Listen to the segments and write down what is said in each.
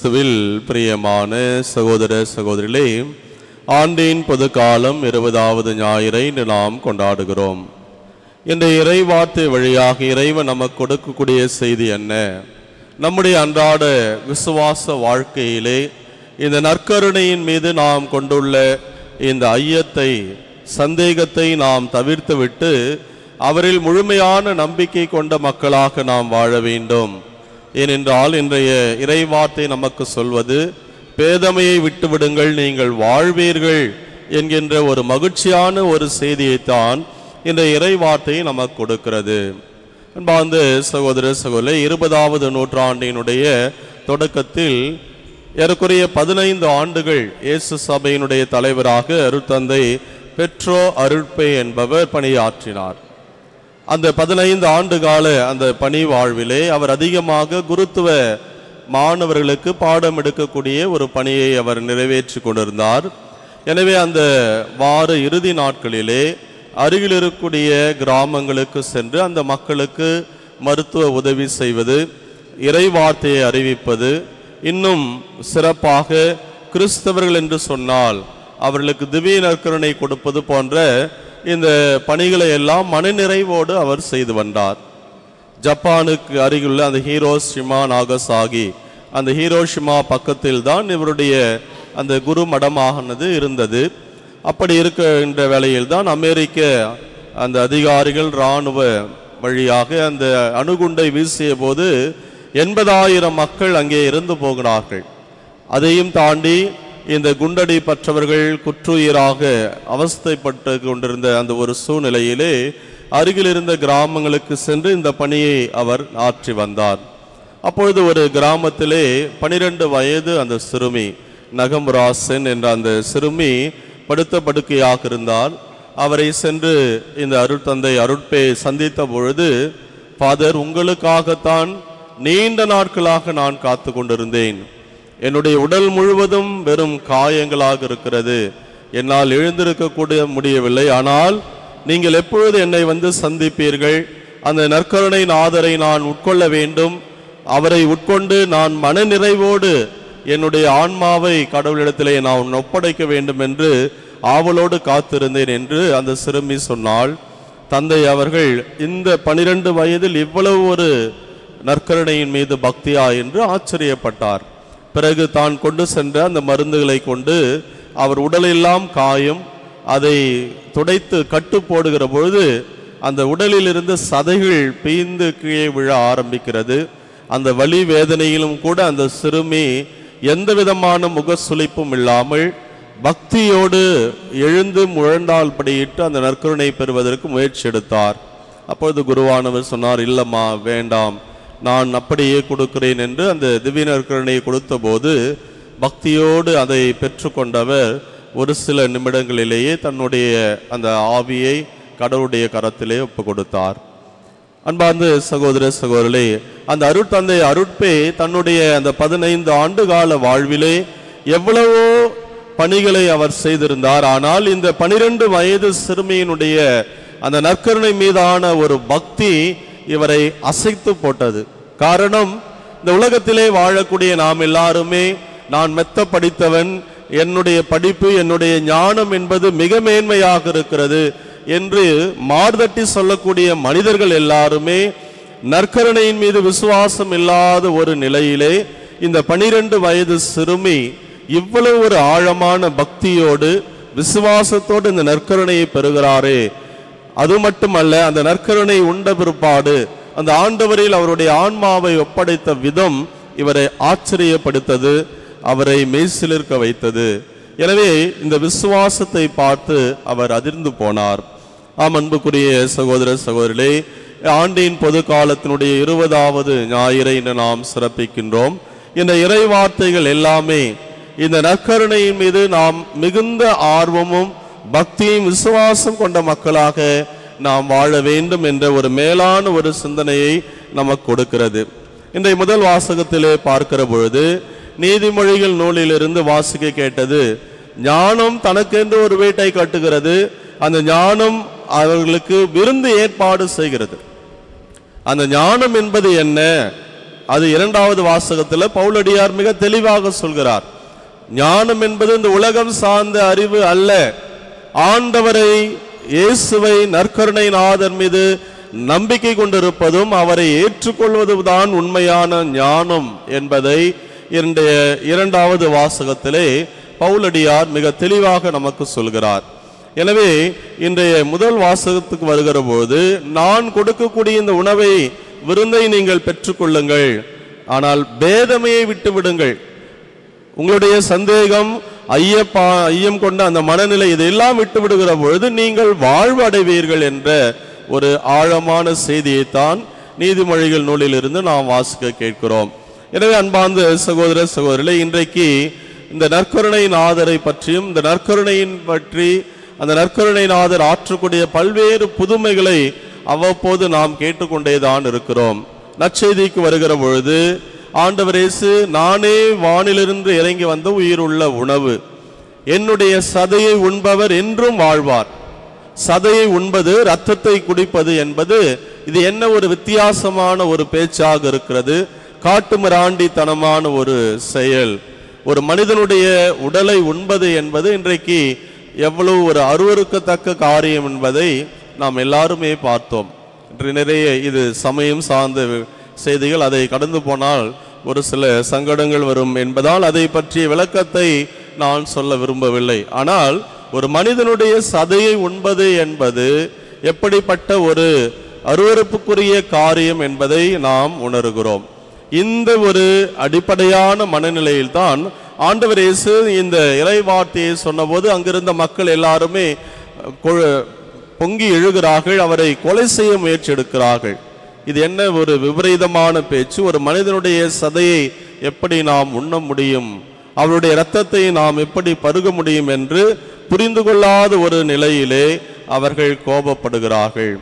கிறிஸ்துவில் பிரியமான சகோதர சகோதரிகளே, ஆண்டின் பொது காலம் 20வது ஞாயிறை நாம் கொண்டாடுகிறோம். இந்த இறை வார்த்தை வழியாக இறைவன் நமக்கு கொடுக்கக்கூடிய செய்தி என்ன? நம்முடைய அன்றாட விசுவாச வாழ்க்கையிலே இந்த நற்கருணையின் மீது நாம் கொண்டுள்ள இந்த ஐயத்தை, சந்தேகத்தை நாம் தவிர்த்துவிட்டு அவரில் முழுமையான நம்பிக்கை கொண்ட மக்களாக நாம் வாழ வேண்டும். ஏனென்றால் இன்றைய இறைவார்த்தை நமக்கு சொல்வது, பேதமையை விட்டுவிடுங்கள், நீங்கள் வாழ்வீர்கள் என்கின்ற ஒரு மகிழ்ச்சியான ஒரு செய்தியைத்தான் இந்த இறைவார்த்தை நமக்கு கொடுக்கிறது. அன்பார்ந்த சகோதர சகோதரி, 20வது நூற்றாண்டினுடைய தொடக்கத்தில் ஏறக்குறைய 15 ஆண்டுகள் இயேசு சபையினுடைய தலைவராக அருட்தந்தை பெட்ரோ அருட்பே என்பவர் பணியாற்றினார். அந்த 15 ஆண்டு கால அந்த பணி வாழ்விலே அவர் அதிகமாக குருத்துவ மாணவர்களுக்கு பாடம் எடுக்கக்கூடிய ஒரு பணியை அவர் நிறைவேற்றி கொண்டிருந்தார். எனவே அந்த வார இறுதி நாட்களிலே அருகில் இருக்கக்கூடிய கிராமங்களுக்கு சென்று அந்த மக்களுக்கு மருத்துவ உதவி செய்வது, இறை வார்த்தையை அறிவிப்பது, இன்னும் சிறப்பாக கிறிஸ்தவர்கள் என்று சொன்னால் அவர்களுக்கு திவ்ய நற்கருணை கொடுப்பது போன்ற இந்த பணிகளை எல்லாம் மனநிறைவோடு அவர் செய்து வந்தார். ஜப்பானுக்கு அருகிலுள்ள அந்த ஹீரோஷிமா நாகசாகி, அந்த ஹீரோஷிமா பக்கத்தில் தான் இவருடைய அந்த குரு மடமானது இருந்தது. அப்படி இருக்கின்ற வேளையில் தான் அமெரிக்க அந்த அதிகாரிகள் இராணுவ வழியாக அந்த அணுகுண்டை வீசிய போது 80,000 மக்கள் அங்கே இறந்து போகிறார்கள். அதையும் தாண்டி இந்த குண்டடி பற்றவர்கள் குற்றுயிராக அவஸ்தைப்பட்டு கொண்டிருந்த அந்த ஒரு சூழ்நிலையிலே அருகில் இருந்த கிராமங்களுக்கு சென்று இந்த பணியை அவர் ஆற்றி வந்தார். அப்பொழுது ஒரு கிராமத்திலே 12 வயது அந்த சிறுமி நகமுராசன் என்ற அந்த சிறுமி படுத்த படுக்கையாக இருந்தார். அவரை சென்று இந்த அருட்தந்தை அருட்பே சந்தித்த பொழுது, ஃபாதர், உங்களுக்காகத்தான் நீண்ட நாட்களாக நான் காத்து கொண்டிருந்தேன். என்னுடைய உடல் முழுவதும் வெறும் காயங்களாக இருக்கிறது, என்னால் எழுந்திருக்க முடியவில்லை. ஆனால் நீங்கள் எப்பொழுது என்னை வந்து சந்திப்பீர்கள்? அந்த நற்கருணை நாதரை நான் உட்கொள்ள வேண்டும். அவரை உட்கொண்டு நான் மன நிறைவோடு என்னுடைய ஆன்மாவை கடவுளிடத்திலே நான் ஒப்படைக்க வேண்டும் என்று ஆவலோடு காத்திருந்தேன் என்று அந்த சிறுமி சொன்னாள். தந்தை அவர்கள் இந்த 12 வயதில் இவ்வளவு ஒரு நற்கருணையின் மீது பக்தியா என்று ஆச்சரியப்பட்டார். பிறகு தான் கொண்டு சென்ற அந்த மருந்துகளை கொண்டு அவர் உடலெல்லாம் காயம், அதை துடைத்து கட்டு போடுகிற பொழுது அந்த உடலில் இருந்து சதைகள் பீய்ந்து கீழே விழ ஆரம்பிக்கிறது. அந்த வலி வேதனையிலும் கூட அந்த சிறுமி எந்த விதமான முகசுளிப்பும் இல்லாமல் பக்தியோடு எழுந்து முழந்தால் படியிட்டு அந்த நற்கருணை பெறுவதற்கு முயற்சி எடுத்தார். அப்பொழுது குருவானவர் சொன்னார், இல்லம்மா வேண்டாம், நான் அப்படியே கொடுக்கிறேன் என்று அந்த திவ்ய நற்கருணையை கொடுத்த போது பக்தியோடு அதை பெற்றுக்கொண்டவர் ஒரு சில நிமிடங்களிலேயே தன்னுடைய அந்த ஆவியை கடவுளுடைய கரத்திலே ஒப்பு கொடுத்தார். அன்பார்ந்த சகோதர சகோதரர்களே, அந்த அருட்தந்தை அருட்பே தன்னுடைய அந்த 15 ஆண்டு கால வாழ்விலே எவ்வளவோ பணிகளை அவர் செய்திருந்தார். ஆனால் இந்த 12 வயது சிறுமியினுடைய அந்த நற்கருணை மீதான ஒரு பக்தி இவரை அசைத்து போட்டது. காரணம், இந்த உலகத்திலே வாழக்கூடிய நாம் எல்லாருமே நான் மெத்த படித்தவன், என்னுடைய படிப்பு, என்னுடைய ஞானம் என்பது மிக மேன்மையாக இருக்கிறது என்று மார்தட்டி சொல்லக்கூடிய மனிதர்கள் எல்லாருமே நற்கருணையின் மீது விசுவாசம் இல்லாத ஒரு நிலையிலே இந்த 12 வயது சிறுமி இவ்வளவு ஒரு ஆழமான பக்தியோடு விசுவாசத்தோடு இந்த நற்கருணையை பெறுகிறாரே. அது மட்டுமல்ல, அந்த நற்கருணை உண்ட பிற்பாடு அந்த ஆண்டவரில் அவருடைய ஆன்மாவை ஒப்படைத்த விதம் இவரை ஆச்சரியப்படுத்தது, அவரை மெய்சிலிர்க்க வைத்தது. எனவே இந்த விசுவாசத்தை பார்த்து அவர் அதிர்ந்து போனார். அன்புக்குரிய சகோதர சகோதரிகளே, ஆண்டின் பொது காலத்தினுடைய 20வது ஞாயிறை இன்று நாம் சிறப்பிக்கின்றோம். இந்த இறை வார்த்தைகள் எல்லாமே இந்த நற்கருணையின் மீது நாம் மிகுந்த ஆர்வமும் பக்தியும் விசுவாசம் கொண்ட மக்களாக நாம் வாழ வேண்டும் என்ற ஒரு மேலான ஒரு சிந்தனையை நமக்கு கொடுக்கிறது. இன்றைய முதல் வாசகத்திலே பார்க்கிற பொழுது நீதிமொழிகள் நூலிலிருந்து வாசிக்க கேட்டது, ஞானம் தனக்கென்று ஒரு வீட்டை கட்டுகிறது, அந்த ஞானம் அவர்களுக்கு விருந்து ஏற்பாடு செய்கிறது. அந்த ஞானம் என்பது என்ன? அது 2வது வாசகத்தில் பவுலடியார் மிக தெளிவாக சொல்கிறார். ஞானம் என்பது இந்த உலகம் சார்ந்த அறிவு அல்ல, ஆண்டவரை இயேசுவை நற்கருணை நாதர் மீது நம்பிக்கை கொண்டிருப்பதும் அவரை ஏற்றுக்கொள்வதுதான் உண்மையான ஞானம் என்பதை 2வது வாசகத்திலே பவுலடியார் மிக தெளிவாக நமக்கு சொல்கிறார். எனவே இன்றைய முதல் வாசகத்துக்கு வருகிற போது, நான் கொடுக்கக்கூடிய இந்த உணவை விருந்தை நீங்கள் பெற்றுக்கொள்ளுங்கள், ஆனால் பேதமையை விட்டு விடுங்கள். உங்களுடைய சந்தேகம், ஐயம் கொண்ட அந்த மனநிலை இதையெல்லாம் விட்டு விடுகிற பொழுது நீங்கள் வாழ்வு அடைவீர்கள் என்ற ஒரு ஆழமான செய்தியைத்தான் நீதிமொழிகள் நூலில் இருந்து நாம் வாசிக்க கேட்கிறோம். எனவே அன்பார்ந்த சகோதர சகோதரிகளே, இன்றைக்கு இந்த நற்கருணை நாதரை பற்றியும் இந்த நற்கருணையின் பற்றி அந்த நற்கருணை நாதர் ஆற்றக்கூடிய பல்வேறு புதுமைகளை அவ்வப்போது நாம் கேட்டுக்கொண்டேதான் இருக்கிறோம். நற்செய்திக்கு வருகிற பொழுது ஆண்டவர் இயேசு, நானே வானிலிருந்து இறங்கி வந்த உயிருள்ள உணவு, என்னுடைய சதையை உண்பவர் என்றும் வாழ்வார். சதையை உண்பது, இரத்தத்தை குடிப்பது என்பது இது என்ன ஒரு வித்தியாசமான ஒரு பேச்சாக இருக்கிறது, காட்டுமிராண்டித்தனமான ஒரு செயல். ஒரு மனிதனுடைய உடலை உண்பது என்பது இன்றைக்கு எவ்வளவு ஒரு அருவருக்கத்தக்க காரியம் என்பதை நாம் எல்லாருமே பார்த்தோம். இன்று நிறைய இது சமயம் சார்ந்த செய்திகள், அதை கடந்து போனால் ஒரு சில சங்கடங்கள் வரும் என்பதால் அதை பற்றிய விளக்கத்தை நான் சொல்ல விரும்பவில்லை. ஆனால் ஒரு மனிதனுடைய சதையை உண்பது என்பது எப்படிப்பட்ட ஒரு அருவருப்புக்குரிய காரியம் என்பதை நாம் உணர்கிறோம். இந்த ஒரு அடிப்படையான மனநிலையில்தான் ஆண்டவர் இயேசு இந்த இறைவார்த்தையை சொன்னபோது அங்கிருந்த மக்கள் எல்லாருமே பொங்கி எழுகிறார்கள், அவரை கொலை செய்ய முயற்சி எடுக்கிறார்கள். இது என்ன ஒரு விபரீதமான பேச்சு! ஒரு மனிதனுடைய சதையை எப்படி நாம் உண்ண முடியும், அவருடைய இரத்தத்தை நாம் எப்படி பருக முடியும் என்று புரிந்து கொள்ளாத ஒரு நிலையிலே அவர்கள் கோபப்படுகிறார்கள்.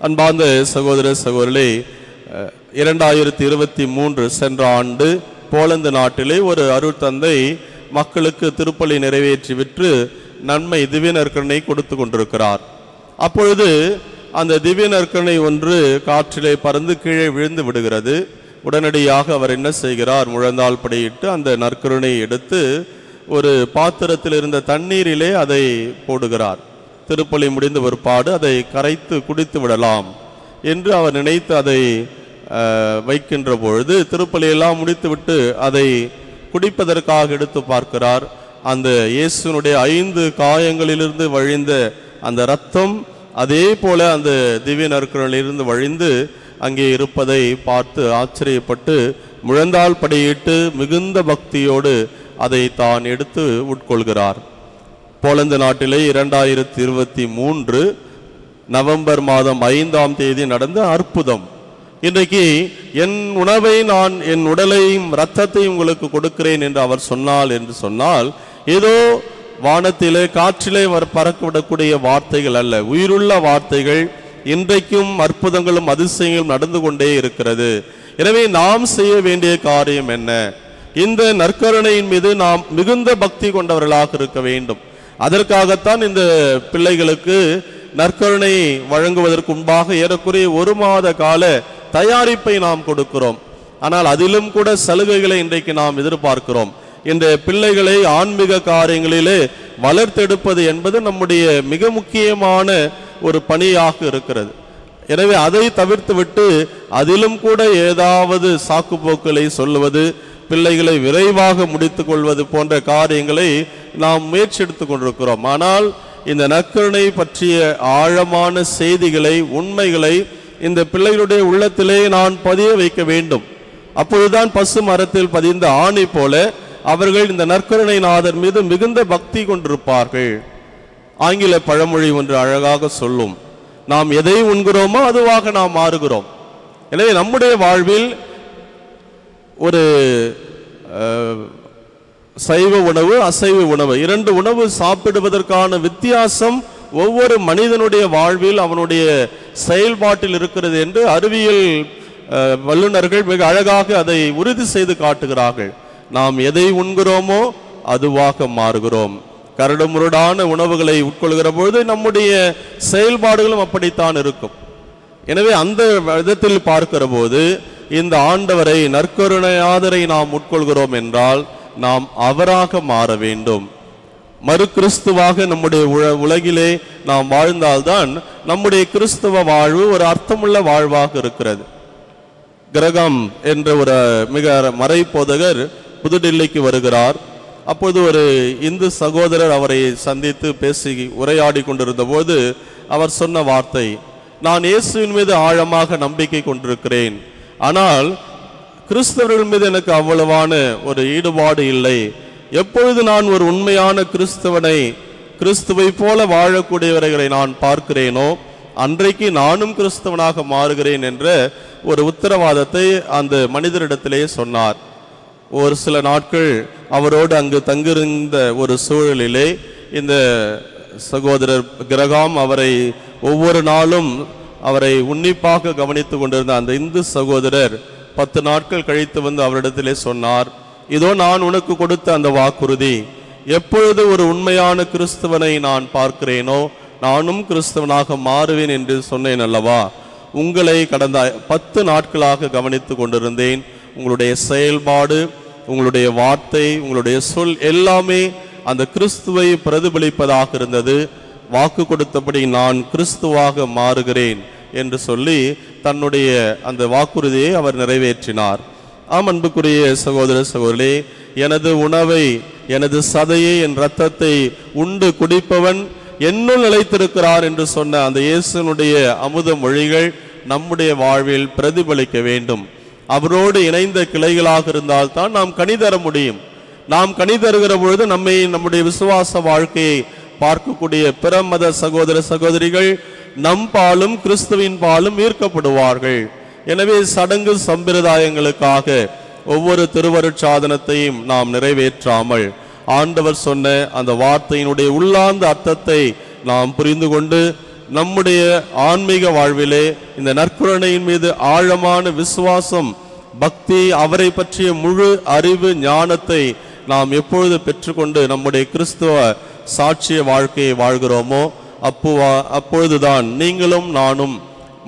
அன்பார்ந்த சகோதர சகோதரிகளே, 2023 சென்ற ஆண்டு போலந்து நாட்டிலே ஒரு அருட்தந்தை மக்களுக்கு திருப்பலி நிறைவேற்றி விற்று நன்மை திவ்ய நற்கருணை கொடுத்து கொண்டிருக்கிறார். அப்பொழுது அந்த திவ்ய நற்கருணை ஒன்று காற்றிலே பறந்து கீழே விழுந்து விடுகிறது. உடனடியாக அவர் என்ன செய்கிறார், முழந்தாள் படியிட்டு அந்த நற்கருணை எடுத்து ஒரு பாத்திரத்தில் இருந்த தண்ணீரிலே அதை போடுகிறார். திருப்பலி முடிந்த பிற்பாடு அதை கரைத்து குடித்து விடலாம் என்று அவர் நினைத்து அதை வைக்கின்ற பொழுது, திருப்பலியெல்லாம் முடித்துவிட்டு அதை குடிப்பதற்காக எடுத்து பார்க்கிறார். அந்த இயேசுனுடைய 5 காயங்களிலிருந்து வழிந்த அந்த இரத்தம் அதே போல அந்த திவ்ய நற்கருணையிலிருந்து வழிந்து அங்கே இருப்பதை பார்த்து ஆச்சரியப்பட்டு முழந்தாள் படியிட்டு மிகுந்த பக்தியோடு அதை தான் எடுத்து உட்கொள்கிறார். போலந்து நாட்டிலே 2023 நவம்பர் மாதம் 5ஆம் தேதி நடந்த அற்புதம். இன்றைக்கு என் உணவை நான் என் உடலையும் இரத்தத்தையும் உங்களுக்கு கொடுக்கிறேன் என்று அவர் சொன்னால் என்று சொன்னால், ஏதோ வானத்திலே காற்றிலே பறக்கவிடக்கூடிய வார்த்தைகள் அல்ல, உயிருள்ள வார்த்தைகள். இன்றைக்கும் அற்புதங்களும் அதிசயங்களும் நடந்து கொண்டே இருக்கிறது. எனவே நாம் செய்ய வேண்டிய காரியம் என்ன? இந்த நற்கருணையின் மீது நாம் மிகுந்த பக்தி கொண்டவர்களாக இருக்க வேண்டும். அதற்காகத்தான் இந்த பிள்ளைகளுக்கு நற்கருணை வழங்குவதற்கு முன்பாக ஏறக்குறைய 1 மாத கால தயாரிப்பை நாம் கொடுக்கிறோம். ஆனால் அதிலும் கூட சலுகைகளை இன்றைக்கு நாம் எதிர்பார்க்கிறோம். இந்த பிள்ளைகளை ஆன்மீக காரியங்களிலே வளர்த்தெடுப்பது என்பது நம்முடைய மிக முக்கியமான ஒரு பணியாக இருக்கிறது. எனவே அதை தவிர்த்து விட்டு அதிலும் கூட ஏதாவது சாக்கு போக்குகளை சொல்லுவது, பிள்ளைகளை விரைவாக முடித்துக் கொள்வது போன்ற காரியங்களை நாம் முயற்சி எடுத்துக் கொண்டிருக்கிறோம். ஆனால் இந்த நற்கருணை பற்றிய ஆழமான செய்திகளை, உண்மைகளை இந்த பிள்ளைகளுடைய உள்ளத்திலே நான் பதிய வைக்க வேண்டும். அப்பொழுதுதான் பசு மரத்தில் பதிந்த ஆணி போல அவர்கள் இந்த நற்கருணை நாதர் மீது மிகுந்த பக்தி கொண்டிருப்பார்கள். ஆங்கில பழமொழி ஒன்று அழகாக சொல்லும், நாம் எதை உண்கிறோமோ அதுவாக நாம் மாறுகிறோம். எனவே நம்முடைய வாழ்வில் ஒரு சைவ உணவு, அசைவ உணவு, 2 உணவு சாப்பிடுவதற்கான வித்தியாசம் ஒவ்வொரு மனிதனுடைய வாழ்வில் அவனுடைய செயல்பாட்டில் இருக்கிறது என்று அறிவியல் வல்லுநர்கள் மிக அழகாக அதை உறுதி செய்து காட்டுகிறார்கள். நாம் எதை உண்கிறோமோ அதுவாக மாறுகிறோம். கரடுமுரடான உணவுகளை உட்கொள்கிற பொழுது நம்முடைய செயல்பாடுகளும் அப்படித்தான் இருக்கும். எனவே அந்த விதத்தில் பார்க்கிற போது இந்த ஆண்டவரை நற்கருணையாதரை நாம் உட்கொள்கிறோம் என்றால் நாம் அவராக மாற வேண்டும். மறு கிறிஸ்துவாக நம்முடைய உலகிலே நாம் வாழ்ந்தால்தான் நம்முடைய கிறிஸ்துவ வாழ்வு ஒரு அர்த்தமுள்ள வாழ்வாக இருக்கிறது. கிரகம் என்ற ஒரு மிக மறை போதகர் புதுடில்லிக்கு வருகிறார். அப்போது ஒரு இந்து சகோதரர் அவரை சந்தித்து பேசி உரையாடி கொண்டிருந்த போது அவர் சொன்ன வார்த்தை, நான் இயேசுவின் மீது ஆழமாக நம்பிக்கை கொண்டிருக்கிறேன், ஆனால் கிறிஸ்தவர்கள் மீது எனக்கு அவ்வளவான ஒரு ஈடுபாடு இல்லை. எப்பொழுது நான் ஒரு உண்மையான கிறிஸ்துவை போல வாழக்கூடியவர்களை நான் பார்க்கிறேனோ அன்றைக்கு நானும் கிறிஸ்தவனாக மாறுகிறேன் என்ற ஒரு உத்தரவாதத்தை அந்த மனிதரிடத்திலே சொன்னார். ஒரு சில நாட்கள் அவரோடு அங்கு தங்கியிருந்த ஒரு சூழலிலே இந்த சகோதரர் கிரகாம் அவரை ஒவ்வொரு நாளும் அவரை உன்னிப்பாக கவனித்து கொண்டிருந்த அந்த இந்து சகோதரர் 10 நாட்கள் கழித்து வந்து அவரிடத்திலே சொன்னார், இதோ நான் உனக்கு கொடுத்த அந்த வாக்குறுதி, எப்பொழுது ஒரு உண்மையான கிறிஸ்தவனை நான் பார்க்கிறேனோ நானும் கிறிஸ்தவனாக மாறுவேன் என்று சொன்னேன் அல்லவா, உங்களை கடந்த 10 நாட்களாக கவனித்து கொண்டிருந்தேன். உங்களுடைய செயல்பாடு, உங்களுடைய வார்த்தை, உங்களுடைய சொல் எல்லாமே அந்த கிறிஸ்துவை பிரதிபலிப்பதாக இருந்தது. வாக்கு கொடுத்தபடி நான் கிறிஸ்துவாக மாறுகிறேன் என்று சொல்லி தன்னுடைய அந்த வாக்குறுதியை அவர் நிறைவேற்றினார். ஆம், அன்புக்குரிய சகோதர சகோதரே, எனது உணவை, எனது சதையை, என் இரத்தத்தை உண்டு குடிப்பவன் என்னுள் நிலைத்திருக்கிறார் என்று சொன்ன அந்த இயேசுனுடைய அமுத மொழிகள் நம்முடைய வாழ்வில் பிரதிபலிக்க வேண்டும். அவரோடு இணைந்த கிளைகளாக இருந்தால்தான் நாம் கனி தர முடியும். நாம் கனி தருகிற பொழுது நம்முடைய விசுவாச வாழ்க்கையை பார்க்கக்கூடிய பிற மத சகோதர சகோதரிகள் நம் பாலும் கிறிஸ்துவின் பாலும் ஈர்க்கப்படுவார்கள். எனவே சடங்கு சம்பிரதாயங்களுக்காக ஒவ்வொரு திருவருட்சாதனத்தையும் நாம் நிறைவேற்றாமல் ஆண்டவர் சொன்ன அந்த வார்த்தையினுடைய உள்ளார்ந்த அர்த்தத்தை நாம் புரிந்து கொண்டு நம்முடைய ஆன்மீக வாழ்விலே இந்த நற்கருணையின் மீது ஆழமான விசுவாசம், பக்தி, அவரை பற்றிய முழு அறிவு ஞானத்தை நாம் எப்பொழுது பெற்றுக்கொண்டு நம்முடைய கிறிஸ்துவ சாட்சிய வாழ்க்கையை வாழ்கிறோமோ அப்பொழுதுதான் நீங்களும் நானும்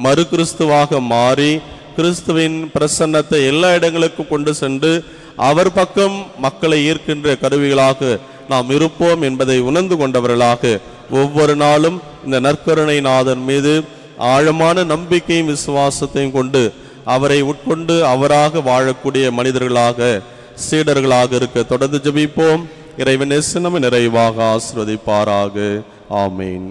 மறு கிறிஸ்துவாக மாறி கிறிஸ்துவின் பிரசன்னத்தை எல்லா இடங்களுக்கும் கொண்டு சென்று அவர் பக்கம் மக்களை ஈர்க்கின்ற கருவிகளாக நாம் இருப்போம் என்பதை உணர்ந்து கொண்டவர்களாக ஒவ்வொரு நாளும் இந்த நற்கருணை நாதன் மீது ஆழமான நம்பிக்கையும் விசுவாசத்தையும் கொண்டு அவரை உட்கொண்டு அவராக வாழக்கூடிய மனிதர்களாக, சீடர்களாக இருக்க தொடர்ந்து ஜெபிப்போம். இறைவன் நம்மை நிறைவாக ஆசீர்வதிப்பாராக. ஆமீன்.